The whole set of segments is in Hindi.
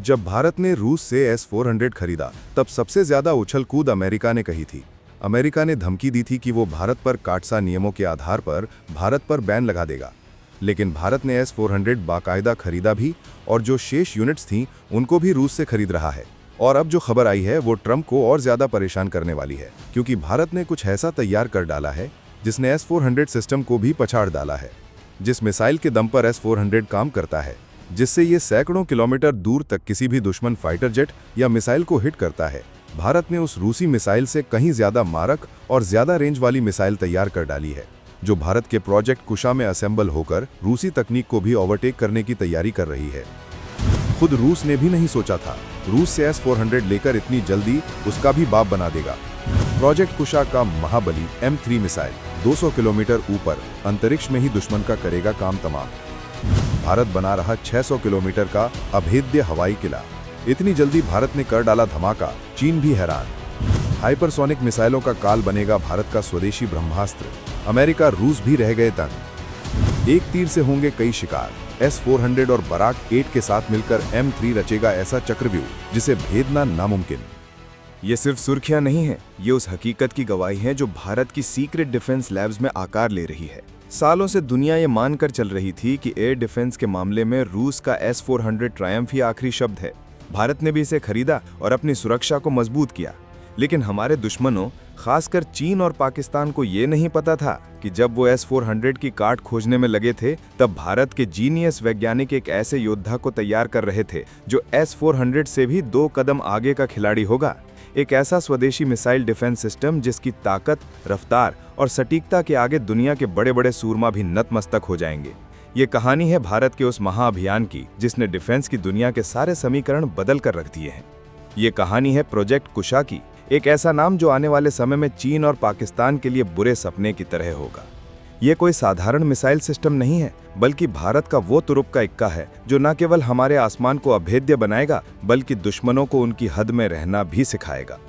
जब भारत ने रूस से S-400 खरीदा तब सबसे ज्यादा उछल कूद अमेरिका ने कही थी। अमेरिका ने धमकी दी थी कि वो भारत पर काटसा नियमों के आधार पर भारत पर बैन लगा देगा। लेकिन भारत ने S-400 बाकायदा खरीदा भी और जो शेष यूनिट्स थीं उनको भी रूस से खरीद रहा है। और अब जो खबर आई है वो ट्रंप को और ज्यादा परेशान करने वाली है, क्योंकि भारत ने कुछ ऐसा तैयार कर डाला है जिसने S-400 सिस्टम को भी पछाड़ डाला है। जिस मिसाइल के दम पर S-400 काम करता है, जिससे ये सैकड़ों किलोमीटर दूर तक किसी भी दुश्मन फाइटर जेट या मिसाइल को हिट करता है, भारत ने उस रूसी मिसाइल से कहीं ज्यादा मारक और ज्यादा रेंज वाली मिसाइल तैयार कर डाली है, जो भारत के प्रोजेक्ट कुशा में असेंबल होकर रूसी तकनीक को भी ओवरटेक करने की तैयारी कर रही है। खुद रूस ने भी नहीं सोचा था रूस से S-400 लेकर इतनी जल्दी उसका भी बाप बना देगा। प्रोजेक्ट कुशा का महाबली M3 मिसाइल 200 किलोमीटर ऊपर अंतरिक्ष में ही दुश्मन का करेगा काम तमाम। भारत बना रहा 600 किलोमीटर का अभेद्य हवाई किला। इतनी जल्दी भारत ने कर डाला धमाका, चीन भी हैरान। हाइपरसोनिक मिसाइलों का काल बनेगा भारत का स्वदेशी ब्रह्मास्त्र। अमेरिका रूस भी रह गए तंग। एक तीर से होंगे कई शिकार। S-400 और बराक 8 के साथ मिलकर M3 रचेगा ऐसा चक्रव्यूह जिसे भेदना नामुमकिन। ये सिर्फ सुर्खियां नहीं है, ये उस हकीकत की गवाही है जो भारत की सीक्रेट डिफेंस लैब्स में आकार ले रही है। सालों से दुनिया ये मानकर चल रही थी कि एयर डिफेंस के मामले में रूस का S-400 ट्रायम्फ ही आखिरी शब्द है। भारत ने भी इसे खरीदा और अपनी सुरक्षा को मजबूत किया। लेकिन हमारे दुश्मनों, खासकर चीन और पाकिस्तान को ये नहीं पता था कि जब वो S-400 की काट खोजने में लगे थे, तब भारत के जीनियस वैज्ञानिक एक ऐसे योद्धा को तैयार कर रहे थे जो S-400 से भी 2 कदम आगे का खिलाड़ी होगा। एक ऐसा स्वदेशी मिसाइल डिफेंस सिस्टम जिसकी ताकत, रफ्तार और सटीकता के आगे दुनिया के बड़े बड़े सूरमा भी नतमस्तक हो जाएंगे। ये कहानी है भारत के उस महाअभियान की जिसने डिफेंस की दुनिया के सारे समीकरण बदल कर रख दिए हैं। ये कहानी है प्रोजेक्ट कुशा की, एक ऐसा नाम जो आने वाले समय में चीन और पाकिस्तान के लिए बुरे सपने की तरह होगा। ये कोई साधारण मिसाइल सिस्टम नहीं है, बल्कि भारत का वो तुरुप का इक्का है जो न केवल हमारे आसमान को अभेद्य बनाएगा, बल्कि दुश्मनों को उनकी हद में रहना भी सिखाएगा।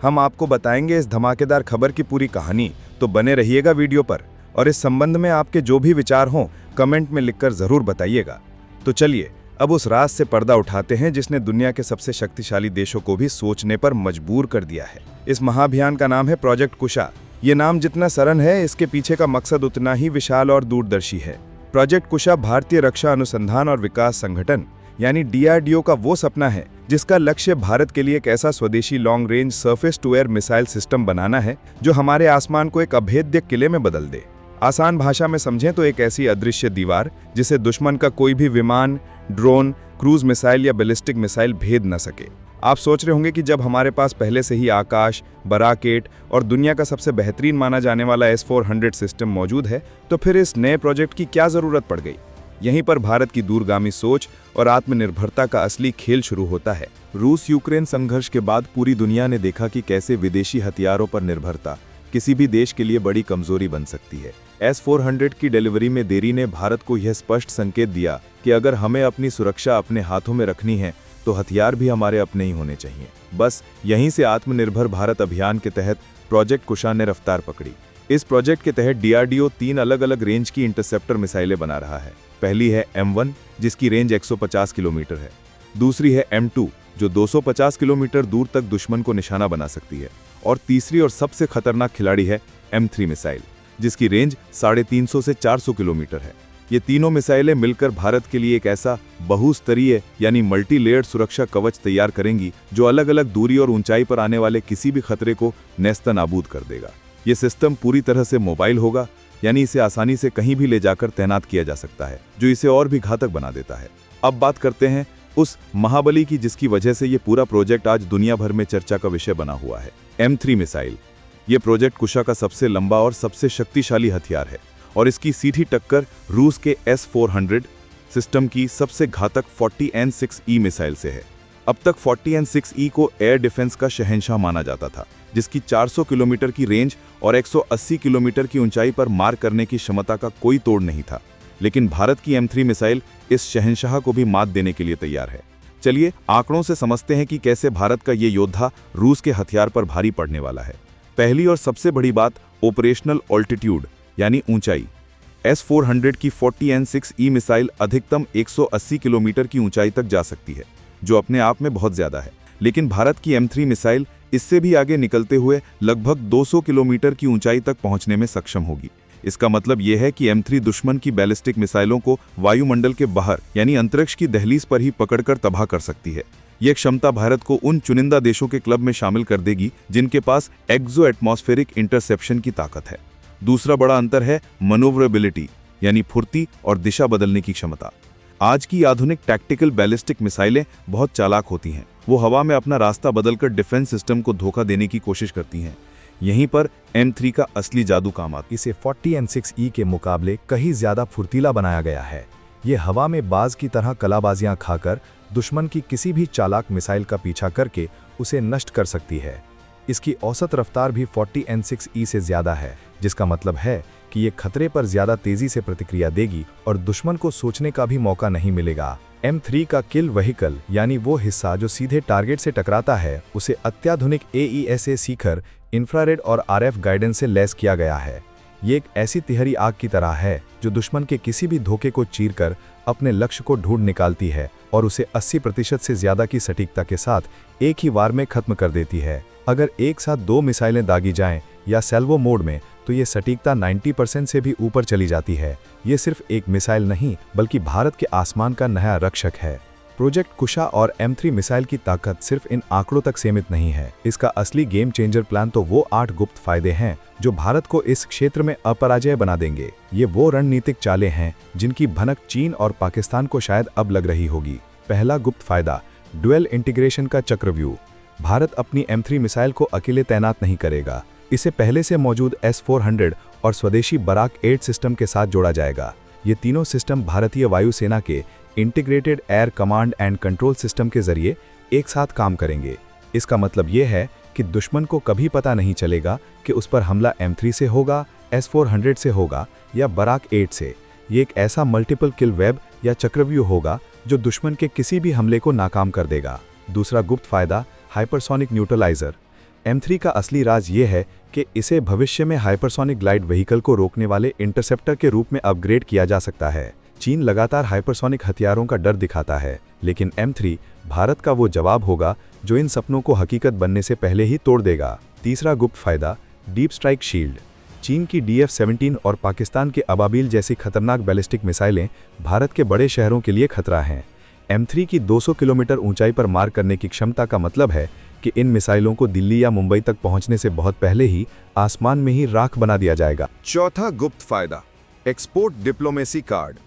हम आपको बताएंगे इस धमाकेदार खबर की पूरी कहानी, तो बने रहिएगा वीडियो पर। और इस संबंध में आपके जो भी विचार हों, कमेंट में लिखकर जरूर बताइएगा। तो चलिए अब उस राज से पर्दा उठाते हैं जिसने दुनिया के सबसे शक्तिशाली देशों को भी सोचने पर मजबूर कर दिया है। इस महाअभियान का नाम है प्रोजेक्ट कुशा। ये नाम जितना सरल है, इसके पीछे का मकसद उतना ही विशाल और दूरदर्शी है। प्रोजेक्ट कुशा भारतीय रक्षा अनुसंधान और विकास संगठन यानी DRDO का वो सपना है जिसका लक्ष्य भारत के लिए एक ऐसा स्वदेशी long range surface to air missile system बनाना है जो हमारे आसमान को एक अभेद्य किले में बदल दे। आसान भाषा में समझें तो एक ऐसी अदृश्य दीवार जिसे दुश्मन का कोई भी विमान, ड्रोन, क्रूज मिसाइल या बैलिस्टिक मिसाइल भेद न सके। आप सोच रहे होंगे कि जब हमारे पास पहले से ही आकाश, बराक 8 और दुनिया का सबसे बेहतरीन माना जाने वाला S-400 सिस्टम मौजूद है, तो फिर इस नए प्रोजेक्ट की क्या जरूरत पड़ गई। यहीं पर भारत की दूरगामी सोच और आत्मनिर्भरता का असली खेल शुरू होता है। रूस यूक्रेन संघर्ष के बाद पूरी दुनिया ने देखा कि कैसे विदेशी हथियारों पर निर्भरता किसी भी देश के लिए बड़ी कमजोरी बन सकती है। S-400 की डिलीवरी में देरी ने भारत को यह स्पष्ट संकेत दिया कि अगर हमें अपनी सुरक्षा अपने हाथों में रखनी है तो हथियार भी हमारे अपने ही होने चाहिए। बस यहीं से आत्मनिर्भर भारत अभियान के तहत प्रोजेक्ट कुशा ने रफ्तार पकड़ी। इस प्रोजेक्ट के तहत DRDO 3 अलग अलग रेंज की इंटरसेप्टर मिसाइलें बना रहा है। पहली है M1 जिसकी रेंज 150 किलोमीटर है। दूसरी है M2 जो 250 किलोमीटर दूर तक दुश्मन को निशाना बना सकती है। और तीसरी और सबसे खतरनाक खिलाड़ी है M3 मिसाइल जिसकी रेंज 350 से 400 किलोमीटर है। ये तीनों मिसाइलें मिलकर भारत के लिए एक ऐसा बहुस्तरीय यानी मल्टी लेयर्ड सुरक्षा कवच तैयार करेंगी जो अलग अलग दूरी और ऊंचाई पर आने वाले किसी भी खतरे को नेस्तनाबूद कर देगा। ये सिस्टम पूरी तरह से मोबाइल होगा, यानी इसे आसानी से कहीं भी ले जाकर तैनात किया जा सकता है, जो इसे और भी घातक बना देता है। अब बात करते हैं उस महाबली की जिसकी वजह से ये पूरा प्रोजेक्ट आज दुनिया भर में चर्चा का विषय बना हुआ है, M3 मिसाइल। ये प्रोजेक्ट कुशा का सबसे लंबा और सबसे शक्तिशाली हथियार है और इसकी सीधी टक्कर रूस के S-400 सिस्टम की सबसे घातक 40N6E मिसाइल से है। अब तक 40N6E को एयर डिफेंस का शहंशाह माना जाता था, जिसकी 400 किलोमीटर की रेंज और 180 किलोमीटर की ऊंचाई पर मार करने की क्षमता का कोई तोड़ नहीं था। लेकिन भारत की M3 मिसाइल इस शहंशाह को भी मात देने के लिए तैयार है। चलिए आंकड़ों से समझते हैं कि कैसे भारत का ये योद्धा रूस के हथियार पर भारी पड़ने वाला है। पहली और सबसे बड़ी बात ऑपरेशनल ऑल्टीट्यूड यानी ऊंचाई। S-400 की 40N6E मिसाइल अधिकतम 180 किलोमीटर की ऊंचाई तक जा सकती है। जो अपने आप में बहुत ज्यादा है। लेकिन भारत की M3 मिसाइल इससे भी आगे निकलते हुए लगभग 200 किलोमीटर की ऊंचाई तक पहुंचने में सक्षम होगी। इसका मतलब यह है कि M3 दुश्मन की बैलिस्टिक मिसाइलों को वायुमंडल के बाहर यानी अंतरिक्ष की दहलीज पर ही पकड़कर तबाह कर सकती है। यह क्षमता भारत को उन चुनिंदा देशों के क्लब में शामिल कर देगी जिनके पास एक्सो एटमॉस्फेरिक इंटरसेप्शन की ताकत है। दूसरा बड़ा अंतर है मनोवरेबिलिटी यानी फुर्ती और दिशा बदलने की क्षमता। आज की आधुनिक टैक्टिकल बैलिस्टिक मिसाइलें बहुत चालाक होती हैं। वो हवा में अपना रास्ता बदलकर डिफेंस सिस्टम को धोखा देने की कोशिश करती हैं। यहीं पर M3 का असली जादू काम आता है। इसे 40N6E के मुकाबले कहीं ज्यादा फुर्तीला बनाया गया है। ये हवा में बाज की तरह कलाबाजियां खाकर दुश्मन की किसी भी चालाक मिसाइल का पीछा करके उसे नष्ट कर सकती है। इसकी औसत रफ्तार भी 40N6E से ज्यादा है, जिसका मतलब है कि ये खतरे पर ज्यादा तेजी से प्रतिक्रिया देगी और दुश्मन को सोचने का भी मौका नहीं मिलेगा। M3 का किल व्हीकल यानी वो हिस्सा जो सीधे टारगेट से टकराता है, उसे अत्याधुनिक AESA सीखर, इंफ्रारेड और RF गाइडेंस से लैस किया गया है। ये एक ऐसी तिहरी आग की तरह है जो दुश्मन के किसी भी धोखे को चीरकर अपने लक्ष्य को ढूंढ निकालती है और उसे 80% से ज्यादा की सटीकता के साथ एक ही वार में खत्म कर देती है। अगर एक साथ 2 मिसाइलें दागी जाएं या सेल्वो मोड में, तो ये सटीकता 90% से भी ऊपर चली जाती है। ये सिर्फ एक मिसाइल नहीं बल्कि भारत के आसमान का नया रक्षक है। प्रोजेक्ट कुशा और M3 मिसाइल की ताकत सिर्फ इन आंकड़ों तक सीमित नहीं है। इसका असली गेम चेंजर प्लान तो वो 8 गुप्त फायदे हैं जो भारत को इस क्षेत्र में अपराजय बना देंगे। ये वो रणनीतिक चालें हैं जिनकी भनक चीन और पाकिस्तान को शायद अब लग रही होगी। पहला गुप्त फायदा, ड्यूअल इंटीग्रेशन का चक्रव्यूह। भारत अपनी M3 मिसाइल को अकेले तैनात नहीं करेगा। इसे पहले से मौजूद S-400 और स्वदेशी बराक 8 सिस्टम के साथ जोड़ा जाएगा। ये तीनों सिस्टम भारतीय वायुसेना के integrated air command and control system के जरिए एक साथ काम करेंगे। इसका मतलब ये है कि दुश्मन को कभी पता नहीं चलेगा कि उस पर हमला M3 से होगा, S-400 से होगा या बराक 8 से। ये एक ऐसा मल्टीपल किल वेब या चक्रव्यूह होगा जो दुश्मन के किसी भी हमले को नाकाम कर देगा। दूसरा गुप्त फायदा, हाइपरसोनिक न्यूट्रलाइजर। M3 का असली राज ये है कि इसे भविष्य में हाइपरसोनिक ग्लाइड व्हीकल को रोकने वाले इंटरसेप्टर के रूप में अपग्रेड किया जा सकता है। चीन लगातार हाइपरसोनिक हथियारों का डर दिखाता है, लेकिन M3 भारत का वो जवाब होगा जो इन सपनों को हकीकत बनने से पहले ही तोड़ देगा। तीसरा गुप्त फायदा, डीप स्ट्राइक शील्ड। चीन की DF-17 और पाकिस्तान के अबाबील जैसी खतरनाक बैलिस्टिक मिसाइलें भारत के बड़े शहरों के लिए खतरा हैं। M3 की 200 किलोमीटर ऊंचाई पर मार करने की क्षमता का मतलब है कि इन मिसाइलों को दिल्ली या मुंबई तक पहुंचने से बहुत पहले ही आसमान में ही राख बना दिया जाएगा। चौथा गुप्त फायदा, एक्सपोर्ट डिप्लोमेसी कार्ड।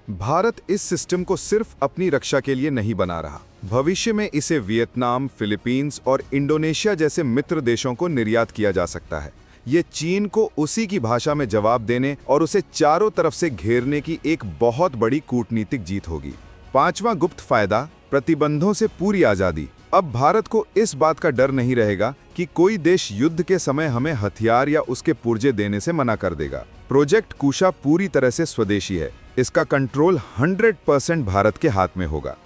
भारत इस सिस्टम को सिर्फ अपनी रक्षा के लिए नहीं बना रहा, भविष्य में इसे वियतनाम, फिलीपींस और इंडोनेशिया जैसे मित्र देशों को निर्यात किया जा सकता है। ये चीन को उसी की भाषा में जवाब देने और उसे चारों तरफ से घेरने की एक बहुत बड़ी कूटनीतिक जीत होगी। पांचवा गुप्त फायदा, प्रतिबंधों से पूरी आजादी। अब भारत को इस बात का डर नहीं रहेगा कि कोई देश युद्ध के समय हमें हथियार या उसके पुर्जे देने से मना कर देगा। प्रोजेक्ट कुशा पूरी तरह से स्वदेशी है। इसका कंट्रोल 100% भारत के हाथ में होगा।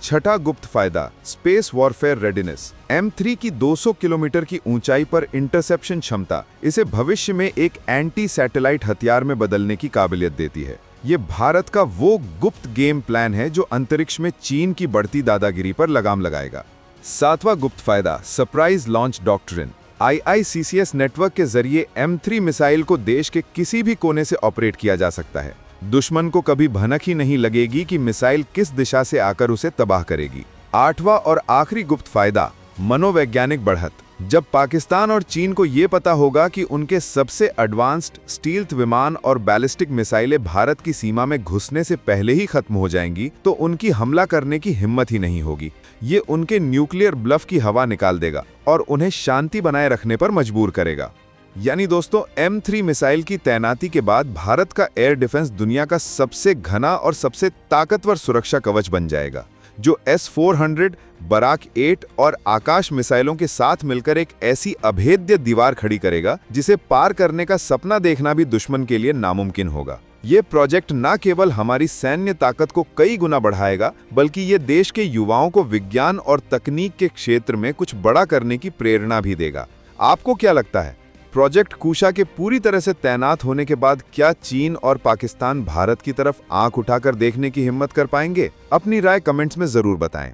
छठा गुप्त फायदा, स्पेस वॉरफेयर रेडिनेस। M3 की 200 किलोमीटर की ऊंचाई पर इंटरसेप्शन क्षमता इसे भविष्य में एक एंटी सैटेलाइट हथियार में बदलने की काबिलियत देती है। ये भारत का वो गुप्त गेम प्लान है जो अंतरिक्ष में चीन की बढ़ती दादागिरी पर लगाम लगाएगा। सातवां गुप्त फायदा, surprise launch doctrine. IICCS network के जरिए M3 मिसाइल को देश के किसी भी कोने से ऑपरेट किया जा सकता है। दुश्मन को कभी भनक ही नहीं लगेगी कि मिसाइल किस दिशा से आकर उसे तबाह करेगी। आठवां और आखिरी गुप्त फायदा, मनोवैज्ञानिक बढ़त। जब पाकिस्तान और चीन को ये पता होगा कि उनके सबसे एडवांस्ड स्टील्थ विमान और बैलिस्टिक मिसाइलें भारत की सीमा में घुसने से पहले ही खत्म हो जाएंगी, तो उनकी हमला करने की हिम्मत ही नहीं होगी। ये उनके न्यूक्लियर ब्लफ की हवा निकाल देगा और उन्हें शांति बनाए रखने पर मजबूर करेगा। यानी दोस्तों, M3 मिसाइल की तैनाती के बाद भारत का एयर डिफेंस दुनिया का सबसे घना और सबसे ताकतवर सुरक्षा कवच बन जाएगा, जो S-400, बराक 8 और आकाश मिसाइलों के साथ मिलकर एक ऐसी अभेद्य दीवार खड़ी करेगा जिसे पार करने का सपना देखना भी दुश्मन के लिए नामुमकिन होगा। ये प्रोजेक्ट न केवल हमारी सैन्य ताकत को कई गुना बढ़ाएगा, बल्कि ये देश के युवाओं को विज्ञान और तकनीक के क्षेत्र में कुछ बड़ा करने की प्रेरणा भी देगा। आपको क्या लगता है, प्रोजेक्ट कुशा के पूरी तरह से तैनात होने के बाद क्या चीन और पाकिस्तान भारत की तरफ आंख उठाकर देखने की हिम्मत कर पाएंगे? अपनी राय कमेंट्स में जरूर बताएं।